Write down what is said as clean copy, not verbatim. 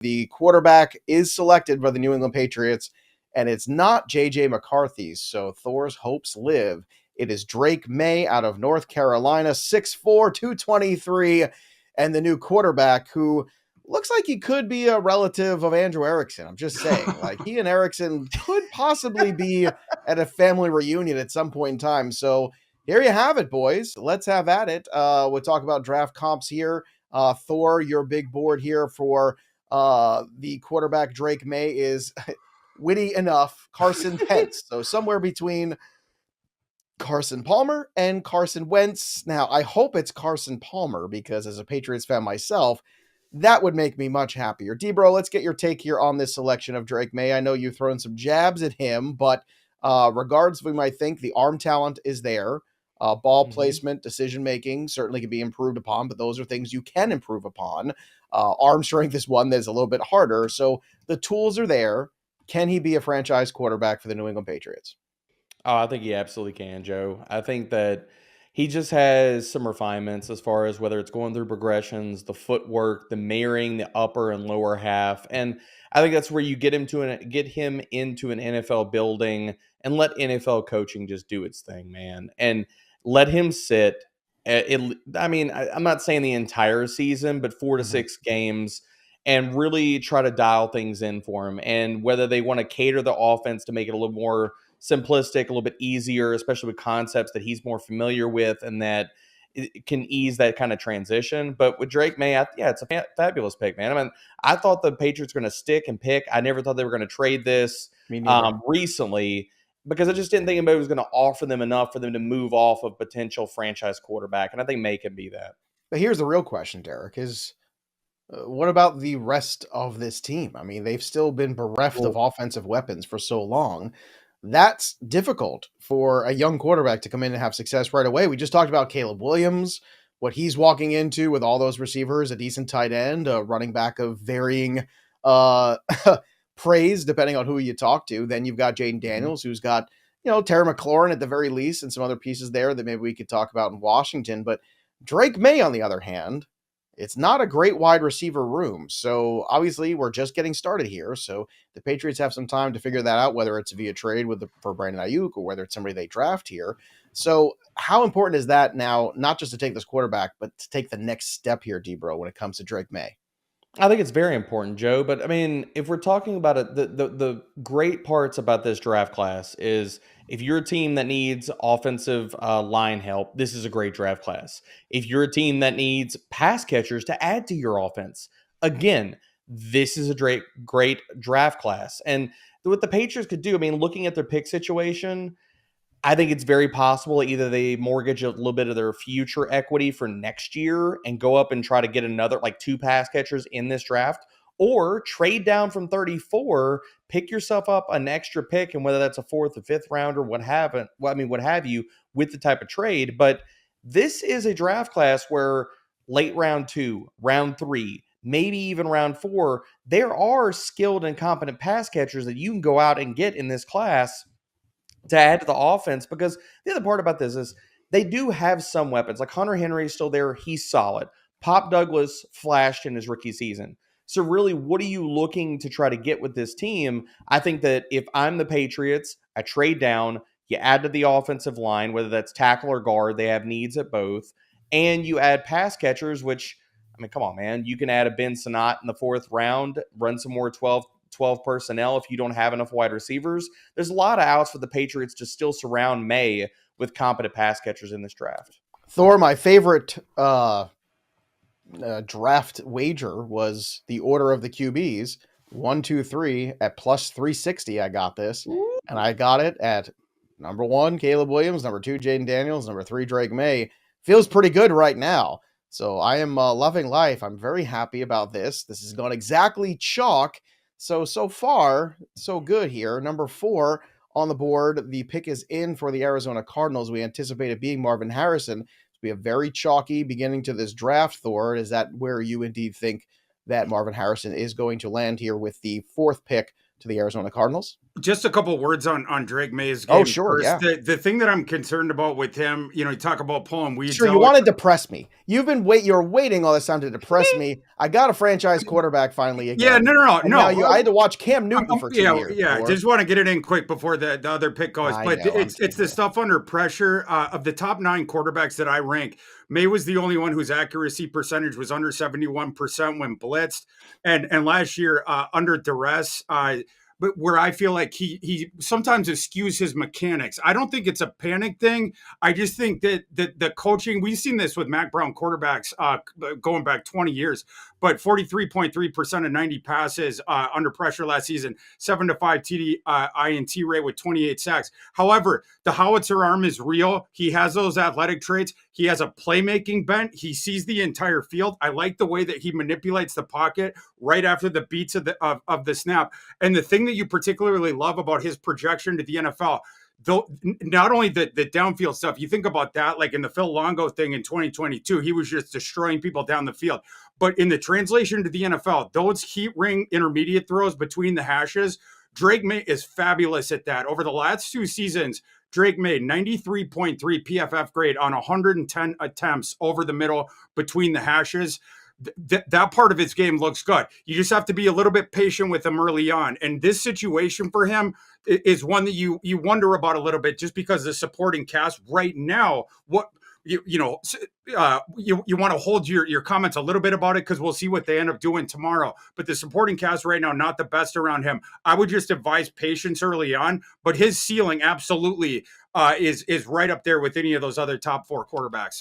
The quarterback is selected by the New England Patriots, and it's not J.J. McCarthy, so Thor's hopes live. It is Drake Maye out of North Carolina, 6'4", 223, and the new quarterback who looks like he could be a relative of Andrew Erickson. I'm just saying, like, he and Erickson could possibly be at a family reunion at some point in time. So here you have it, boys. Let's have at it. We'll talk about draft comps here. Thor, your big board here for the quarterback Drake Maye is witty enough, Carson Wentz. So somewhere between Carson Palmer and Carson Wentz. Now, I hope it's Carson Palmer because as a Patriots fan myself, that would make me much happier. D-Bro, let's get your take here on this selection of Drake Maye. I know you've thrown some jabs at him, but regardless, we might think the arm talent is there. Ball placement, decision-making certainly can be improved upon, but those are things you can improve upon. Arm strength is one that's a little bit harder. So the tools are there. Can he be a franchise quarterback for the New England Patriots? Oh, I think he absolutely can, Joe. I think that he just has some refinements as far as whether it's going through progressions, the footwork, the mirroring, the upper and lower half. And I think that's where you get him into an NFL building and let NFL coaching just do its thing, man. And let him sit. I'm not saying the entire season, but 4 to 6 games and really try to dial things in for him. And whether they want to cater the offense to make it a little more simplistic, a little bit easier, especially with concepts that he's more familiar with and that it can ease that kind of transition. But with Drake Maye, it's a fabulous pick, man. I mean, I thought the Patriots were going to stick and pick. I never thought they were going to trade this recently because I just didn't think anybody was going to offer them enough for them to move off of potential franchise quarterback. And I think Maye can be that. But here's the real question, Derek, is what about the rest of this team? I mean, they've still been bereft of offensive weapons for so long. That's difficult for a young quarterback to come in and have success right away. We just talked about Caleb Williams, what he's walking into with all those receivers, a decent tight end, a running back of varying praise depending on who you talk to. Then you've got Jaden Daniels, who's got, Terry McLaurin at the very least and some other pieces there that maybe we could talk about in Washington. But Drake Maye, on the other hand, it's not a great wide receiver room. So obviously we're just getting started here. So the Patriots have some time to figure that out, whether it's via trade for Brandon Ayuk or whether it's somebody they draft here. So how important is that now, not just to take this quarterback, but to take the next step here, D-Bro, when it comes to Drake Maye? I think it's very important, Joe. But I mean, if we're talking about it, the great parts about this draft class is if you're a team that needs offensive line help, this is a great draft class. If you're a team that needs pass catchers to add to your offense, again, this is a great draft class. And what the Patriots could do, I mean, looking at their pick situation, I think it's very possible either they mortgage a little bit of their future equity for next year and go up and try to get another 2 pass catchers in this draft, or trade down from 34, pick yourself up an extra pick, and whether that's a 4th or 5th rounder, what have you, with the type of trade. But this is a draft class where late round 2, round 3, maybe even round 4, there are skilled and competent pass catchers that you can go out and get in this class to add to the offense, because the other part about this is they do have some weapons. Like Hunter Henry is still there. He's solid. Pop Douglas flashed in his rookie season. So really, what are you looking to try to get with this team? I think that if I'm the Patriots, I trade down, you add to the offensive line, whether that's tackle or guard, they have needs at both, and you add pass catchers, which, I mean, come on, man. You can add a Ben Sinnott in the 4th round, run some more 12 personnel if you don't have enough wide receivers. There's a lot of outs for the Patriots to still surround Maye with competent pass catchers in this draft. Thor, my favorite draft wager was the order of the QBs. 1, 2, 3 at plus 360. I got this. And I got it at number 1, Caleb Williams, number 2, Jaden Daniels, number 3, Drake Maye. Feels pretty good right now. So I am loving life. I'm very happy about this. This is not exactly chalk. So far, so good here. Number 4 on the board. The pick is in for the Arizona Cardinals. We anticipate it being Marvin Harrison. We have very chalky beginning to this draft, Thor. Is that where you indeed think that Marvin Harrison is going to land here with the 4th pick to the Arizona Cardinals. Just a couple words on Drake May's Oh, game sure, first. yeah. The thing that I'm concerned about with him, you talk about pulling weeds Sure, you out. want to depress me. You're waiting all this time to depress me. I got a franchise quarterback finally Yeah, again. no. And now I had to watch Cam Newton for 2 years. Yeah. Just want to get it in quick before the other pick goes. I But know, it's the stuff under pressure. Of the top 9 quarterbacks that I rank, May was the only one whose accuracy percentage was under 71% when blitzed, and last year under duress. But where I feel like he sometimes eschews his mechanics. I don't think it's a panic thing. I just think that the coaching, we've seen this with Mac Brown quarterbacks going back 20 years, but 43.3% of 90 passes under pressure last season, 7-5 TD INT rate with 28 sacks. However, the howitzer arm is real. He has those athletic traits. He has a playmaking bent. He sees the entire field. I like the way that he manipulates the pocket right after the beats of the snap. And the thing that you particularly love about his projection to the NFL, though, not only the downfield stuff, you think about that, like in the Phil Longo thing in 2022, he was just destroying people down the field. But in the translation to the NFL, those heat ring intermediate throws between the hashes, Drake May is fabulous at that. Over the last 2 seasons, Drake made 93.3 PFF grade on 110 attempts over the middle between the hashes. That part of his game looks good. You just have to be a little bit patient with him early on. And this situation for him is one that you wonder about a little bit, just because the supporting cast right now, what you want to hold your comments a little bit about it, because we'll see what they end up doing tomorrow. But the supporting cast right now, not the best around him. I would just advise patience early on, but his ceiling absolutely is right up there with any of those other top 4 quarterbacks.